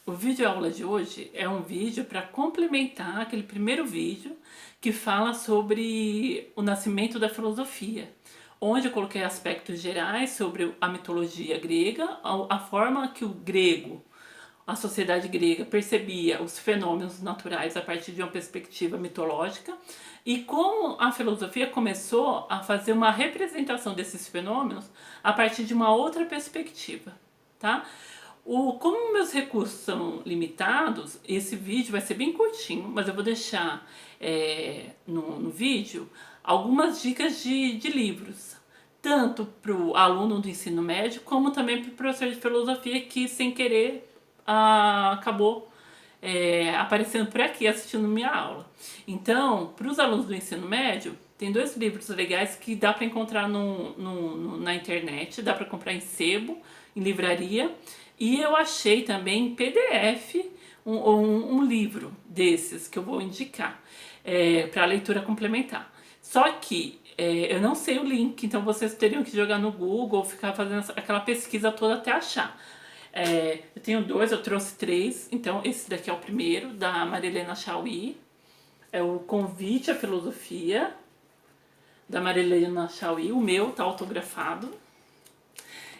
O vídeo aula de hoje é um vídeo para complementar aquele primeiro vídeo que fala sobre o nascimento da filosofia, onde eu coloquei aspectos gerais sobre a mitologia grega, a forma que o grego, a sociedade grega percebia os fenômenos naturais a partir de uma perspectiva mitológica e como a filosofia começou a fazer uma representação desses fenômenos a partir de uma outra perspectiva, tá? Como meus recursos são limitados, esse vídeo vai ser bem curtinho, mas eu vou deixar no vídeo algumas dicas de livros, tanto para o aluno do ensino médio, como também para o professor de filosofia que, sem querer, acabou aparecendo por aqui assistindo minha aula. Então, para os alunos do ensino médio, tem dois livros legais que dá para encontrar na internet, dá para comprar em sebo, em livraria, e eu achei também em PDF um livro desses que eu vou indicar para leitura complementar. Só que eu não sei o link, então vocês teriam que jogar no Google, ficar fazendo aquela pesquisa toda até achar. Eu tenho dois, eu trouxe três, então esse daqui é o primeiro, da Marilena Chauí, é o Convite à Filosofia, da Marilena Chauí, o meu tá autografado.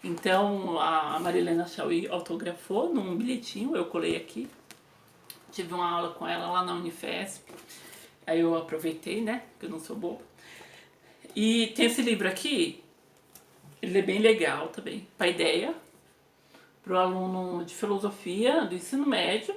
Então a Marilena Chauí autografou num bilhetinho, eu colei aqui. Tive uma aula com ela lá na Unifesp, aí eu aproveitei, né, que eu não sou boba. E tem esse livro aqui, ele é bem legal também, Paideia, para o aluno de filosofia do ensino médio,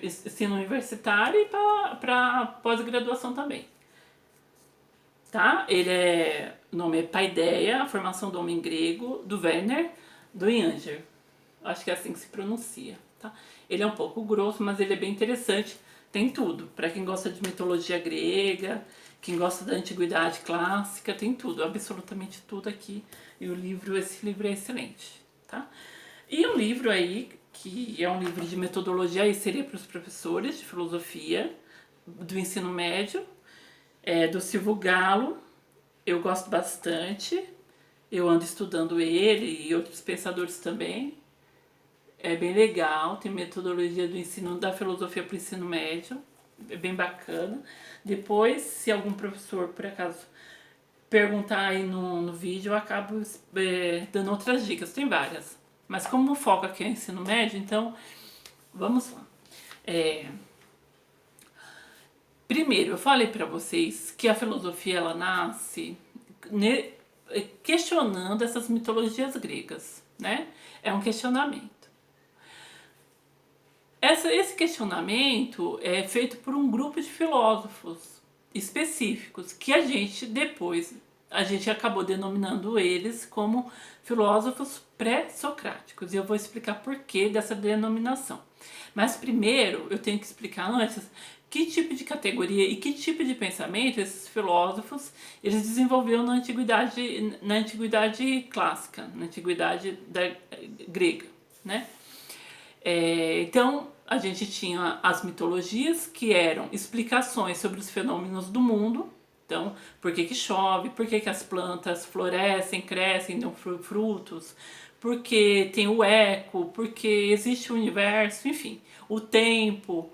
ensino universitário e para pós-graduação também. Tá? O nome é Paideia, a formação do homem grego, do Werner do Janger. Acho que é assim que se pronuncia. Tá? Ele é um pouco grosso, mas ele é bem interessante. Tem tudo. Para quem gosta de mitologia grega, quem gosta da antiguidade clássica, tem tudo, absolutamente tudo aqui. E esse livro é excelente. Tá? E um livro aí, que é um livro de metodologia, aí seria para os professores de filosofia do ensino médio, do Silvio Galo. Eu gosto bastante, eu ando estudando ele e outros pensadores também. É bem legal, tem metodologia do ensino da filosofia para o ensino médio, é bem bacana. Depois, se algum professor, por acaso, perguntar aí no vídeo, eu acabo dando outras dicas, tem várias. Mas como o foco aqui é ensino médio, então vamos lá. Primeiro, eu falei para vocês que a filosofia ela nasce questionando essas mitologias gregas, né? É um questionamento. Esse questionamento é feito por um grupo de filósofos específicos que a gente acabou denominando eles como filósofos pré-socráticos. E eu vou explicar por que dessa denominação. Mas primeiro eu tenho que explicar antes que tipo de categoria e que tipo de pensamento esses filósofos eles desenvolveram na antiguidade clássica, na antiguidade grega, né? Então, a gente tinha as mitologias, que eram explicações sobre os fenômenos do mundo. Então, por que chove, por que as plantas florescem, crescem, dão frutos, porque tem o eco, porque existe o universo, enfim, o tempo,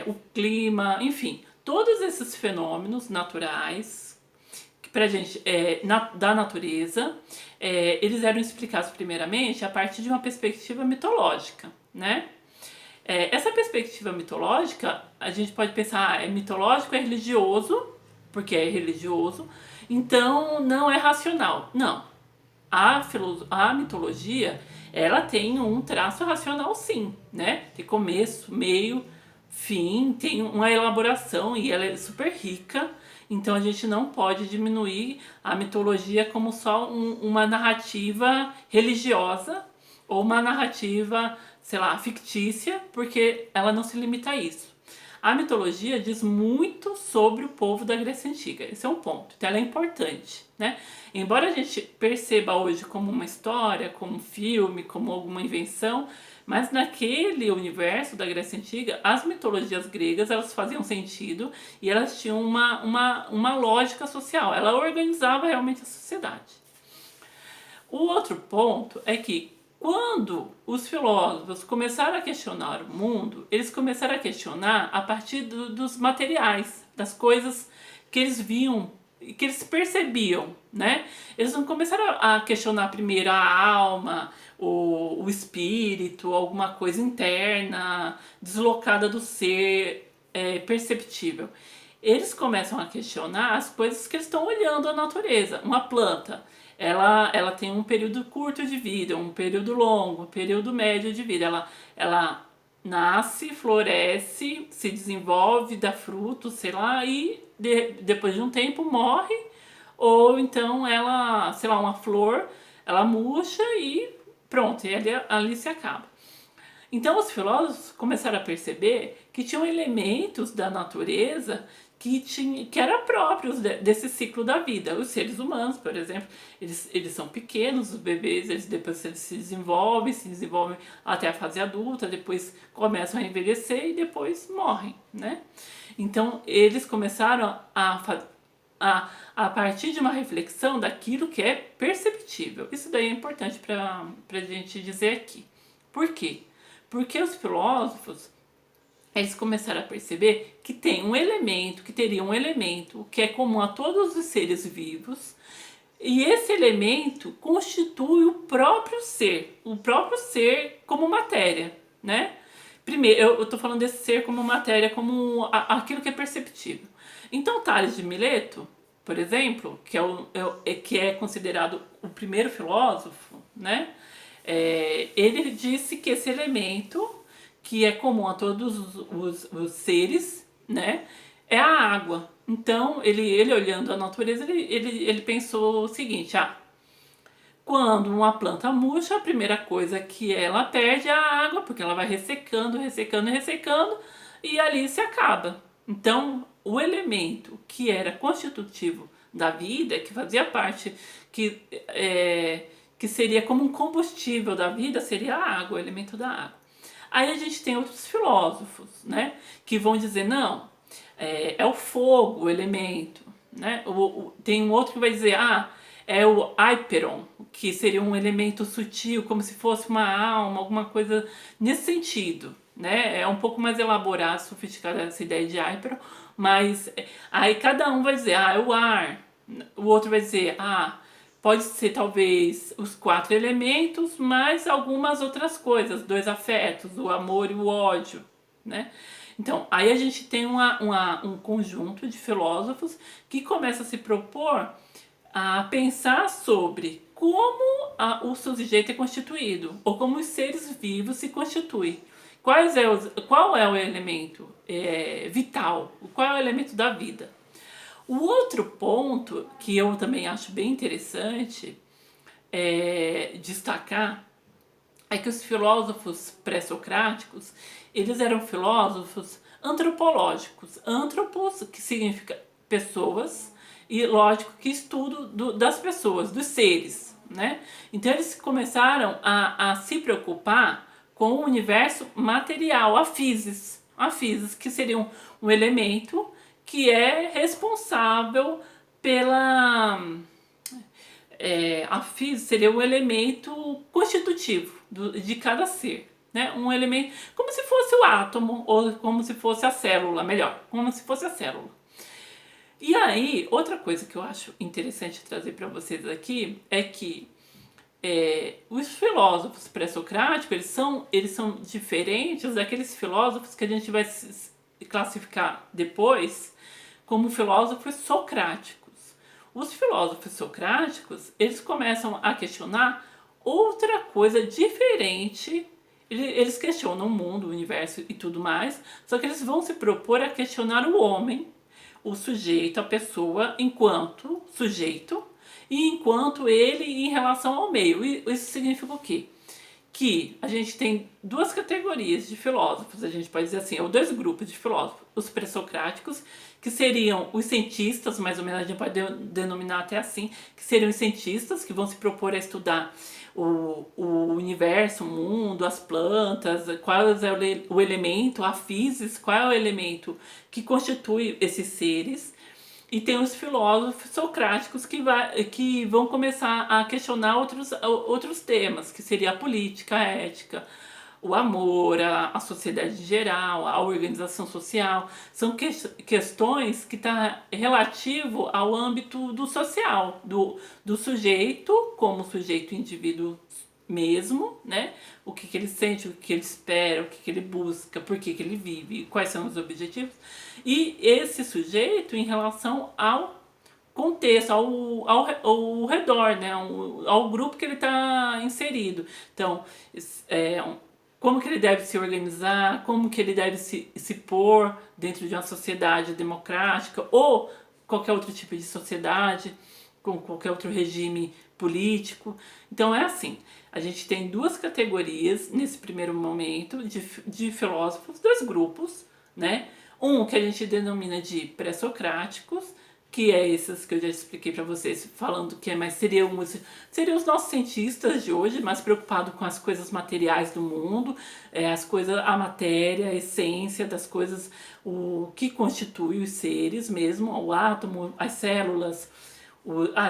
o clima, enfim, todos esses fenômenos naturais que pra gente da natureza, eles eram explicados primeiramente a partir de uma perspectiva mitológica, né? Essa perspectiva mitológica, a gente pode pensar, é mitológico, é religioso, porque é religioso, então não é racional. Não. A mitologia, ela tem um traço racional sim, né? Tem começo, meio, fim, tem uma elaboração e ela é super rica. Então a gente não pode diminuir a mitologia como só uma narrativa religiosa ou uma narrativa, sei lá, fictícia, porque ela não se limita a isso. A mitologia diz muito sobre o povo da Grécia Antiga, esse é um ponto, então ela é importante, né? Embora a gente perceba hoje como uma história, como um filme, como alguma invenção, mas naquele universo da Grécia Antiga, as mitologias gregas elas faziam sentido e elas tinham uma lógica social, ela organizava realmente a sociedade. O outro ponto é que Quando os filósofos começaram a questionar o mundo, eles começaram a questionar a partir dos materiais, das coisas que eles viam, que eles percebiam, né? Eles não começaram a questionar primeiro a alma, o espírito, alguma coisa interna, deslocada do ser, perceptível. Eles começam a questionar as coisas que eles estão olhando a natureza. Uma planta, ela tem um período curto de vida, um período longo, um período médio de vida. Ela nasce, floresce, se desenvolve, dá fruto, sei lá, e depois de um tempo morre. Ou então ela, sei lá, uma flor, ela murcha e pronto, e ali se acaba. Então os filósofos começaram a perceber que tinham elementos da natureza que eram próprios desse ciclo da vida. Os seres humanos, por exemplo, eles são pequenos, os bebês, depois eles se desenvolvem até a fase adulta, depois começam a envelhecer e depois morrem, né? Então eles começaram a partir de uma reflexão daquilo que é perceptível. Isso daí é importante para a gente dizer aqui. Por quê? Porque os filósofos, eles começaram a perceber que tem um elemento, que teria um elemento que é comum a todos os seres vivos, e esse elemento constitui o próprio ser como matéria, né? Primeiro, eu estou falando desse ser como matéria, como aquilo que é perceptível. Então, Tales de Mileto, por exemplo, que é considerado o primeiro filósofo, né? Ele disse que esse elemento, que é comum a todos os seres, né, é a água. Então, ele olhando a natureza, ele pensou o seguinte: quando uma planta murcha, a primeira coisa que ela perde é a água, porque ela vai ressecando, ressecando, ressecando, e ali se acaba. Então, o elemento que era constitutivo da vida, que fazia parte, que seria como um combustível da vida, seria a água, o elemento da água. Aí a gente tem outros filósofos, né, que vão dizer, não, é o fogo, o elemento, né? Tem um outro que vai dizer, é o Hyperon, que seria um elemento sutil, como se fosse uma alma, alguma coisa nesse sentido, né? É um pouco mais elaborado, sofisticado essa ideia de Hyperon, mas aí cada um vai dizer, é o ar, o outro vai dizer, pode ser talvez os 4 elementos, mais algumas outras coisas, 2 afetos, o amor e o ódio, né? Então, aí a gente tem um conjunto de filósofos que começa a se propor a pensar sobre como o sujeito é constituído, ou como os seres vivos se constituem. Qual é o elemento vital? Qual é o elemento da vida? O outro ponto que eu também acho bem interessante destacar é que os filósofos pré-socráticos, eles eram filósofos antropológicos. Antropos, que significa pessoas, e lógico que estudo das pessoas, dos seres, né? Então eles começaram a se preocupar com o universo material, a physis, que seria um elemento que é responsável pela... a física seria o elemento constitutivo de cada ser, né? Um elemento, como se fosse o átomo, ou como se fosse a célula, melhor, como se fosse a célula. E aí, outra coisa que eu acho interessante trazer para vocês aqui é que os filósofos pré-socráticos, eles são diferentes daqueles filósofos que a gente vai classificar depois como filósofos socráticos. Os filósofos socráticos, eles começam a questionar outra coisa diferente. Eles questionam o mundo, o universo e tudo mais, só que eles vão se propor a questionar o homem, o sujeito, a pessoa, enquanto sujeito e enquanto ele em relação ao meio. E isso significa o quê? Que a gente tem 2 categorias de filósofos, a gente pode dizer assim, ou 2 grupos de filósofos, os pré-socráticos, que seriam os cientistas, mais ou menos a gente pode denominar até assim, que seriam os cientistas que vão se propor a estudar o universo, o mundo, as plantas, qual é o elemento, a physis, qual é o elemento que constitui esses seres. E tem os filósofos socráticos que vão começar a questionar outros temas, que seria a política, a ética, o amor, a sociedade em geral, a organização social. São questões que estão relativo ao âmbito do social, do sujeito como sujeito indivíduo mesmo, né? O que ele sente, o que ele espera, o que ele busca, por que ele vive, quais são os objetivos. E esse sujeito em relação ao contexto, ao redor, né? Ao grupo que ele está inserido. Então, como que ele deve se organizar, como que ele deve se pôr dentro de uma sociedade democrática ou qualquer outro tipo de sociedade, com qualquer outro regime político. Então é assim, a gente tem duas categorias nesse primeiro momento de filósofos, dois grupos, né? Um que a gente denomina de pré-socráticos, que é esses que eu já expliquei para vocês, falando que seriam os nossos cientistas de hoje, mais preocupados com as coisas materiais do mundo, as coisas, a matéria, a essência das coisas, o que constitui os seres mesmo, o átomo, as células,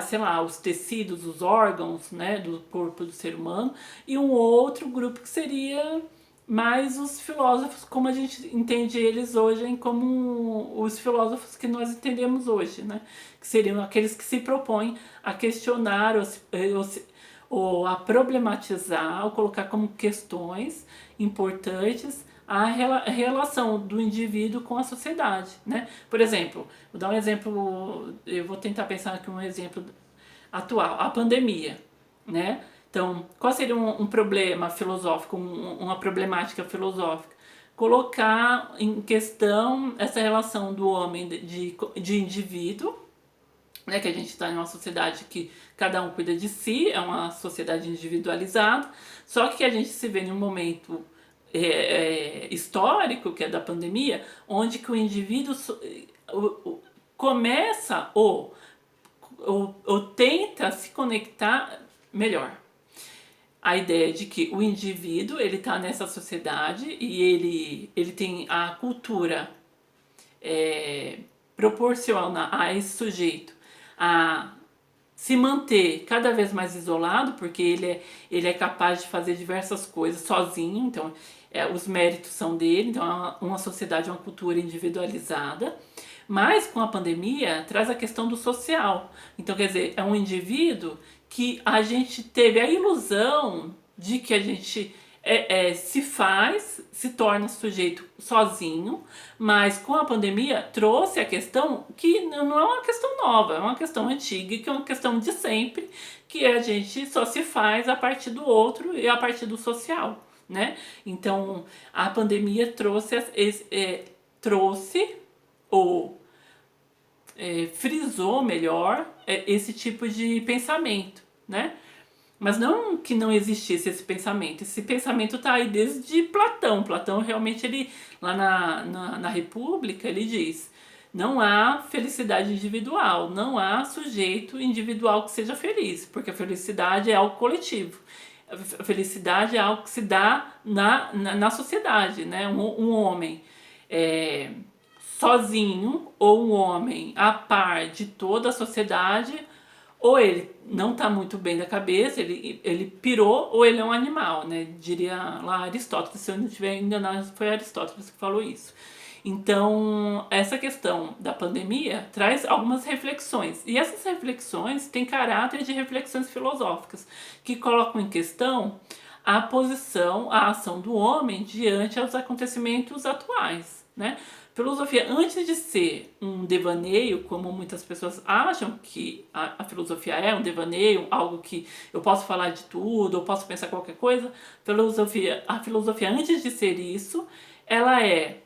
sei lá, os tecidos, os órgãos, né, do corpo do ser humano, e um outro grupo que seria mais os filósofos como a gente entende eles hoje, como os filósofos que nós entendemos hoje, né? Que seriam aqueles que se propõem a questionar ou a problematizar, ou colocar como questões importantes a relação do indivíduo com a sociedade, né? Por exemplo, vou dar um exemplo, eu vou tentar pensar aqui um exemplo atual, a pandemia, né? Então, qual seria um problema filosófico, uma problemática filosófica? Colocar em questão essa relação do homem de indivíduo, né, que a gente está em uma sociedade que cada um cuida de si, é uma sociedade individualizada, só que a gente se vê em um momento histórico, que é da pandemia, onde que o indivíduo começa ou tenta se conectar melhor. A ideia de que o indivíduo ele está nessa sociedade e ele tem a cultura proporciona a esse sujeito a se manter cada vez mais isolado, porque ele é capaz de fazer diversas coisas sozinho, então os méritos são dele, então é uma sociedade, uma cultura individualizada. Mas com a pandemia traz a questão do social. Então, quer dizer, é um indivíduo que a gente teve a ilusão de que a gente se torna sujeito sozinho, mas com a pandemia trouxe a questão que não é uma questão nova, é uma questão antiga, que é uma questão de sempre, que a gente só se faz a partir do outro e a partir do social, né? Então, a pandemia trouxe ou frisou melhor esse tipo de pensamento, né? Mas não que não existisse esse pensamento. Esse pensamento está aí desde Platão. Platão realmente, ele lá na República, ele diz: não há felicidade individual, não há sujeito individual que seja feliz, porque a felicidade é algo coletivo. A felicidade é algo que se dá na sociedade, né? Um homem sozinho ou um homem a par de toda a sociedade, ou ele não está muito bem da cabeça, ele pirou, ou ele é um animal, né? Diria lá Aristóteles, se eu não estiver enganado, foi Aristóteles que falou isso. Então, essa questão da pandemia traz algumas reflexões. E essas reflexões têm caráter de reflexões filosóficas, que colocam em questão a posição, a ação do homem diante aos acontecimentos atuais, né? Filosofia, antes de ser um devaneio, como muitas pessoas acham que a filosofia é um devaneio, algo que eu posso falar de tudo, eu posso pensar qualquer coisa, a filosofia, antes de ser isso, ela é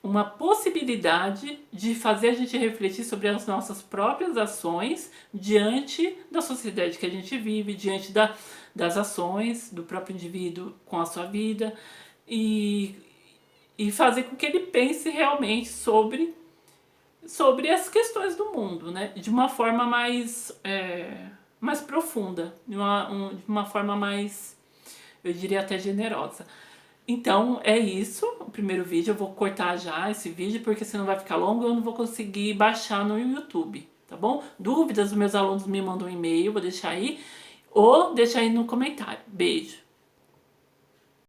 uma possibilidade de fazer a gente refletir sobre as nossas próprias ações diante da sociedade que a gente vive, diante das ações do próprio indivíduo com a sua vida, e fazer com que ele pense realmente sobre as questões do mundo, né? De uma forma mais profunda, de uma forma mais, eu diria até generosa. Então é isso, o primeiro vídeo. Eu vou cortar já esse vídeo, porque senão vai ficar longo e eu não vou conseguir baixar no YouTube, tá bom? Dúvidas, os meus alunos me mandam um e-mail, vou deixar aí, ou deixa aí no comentário. Beijo!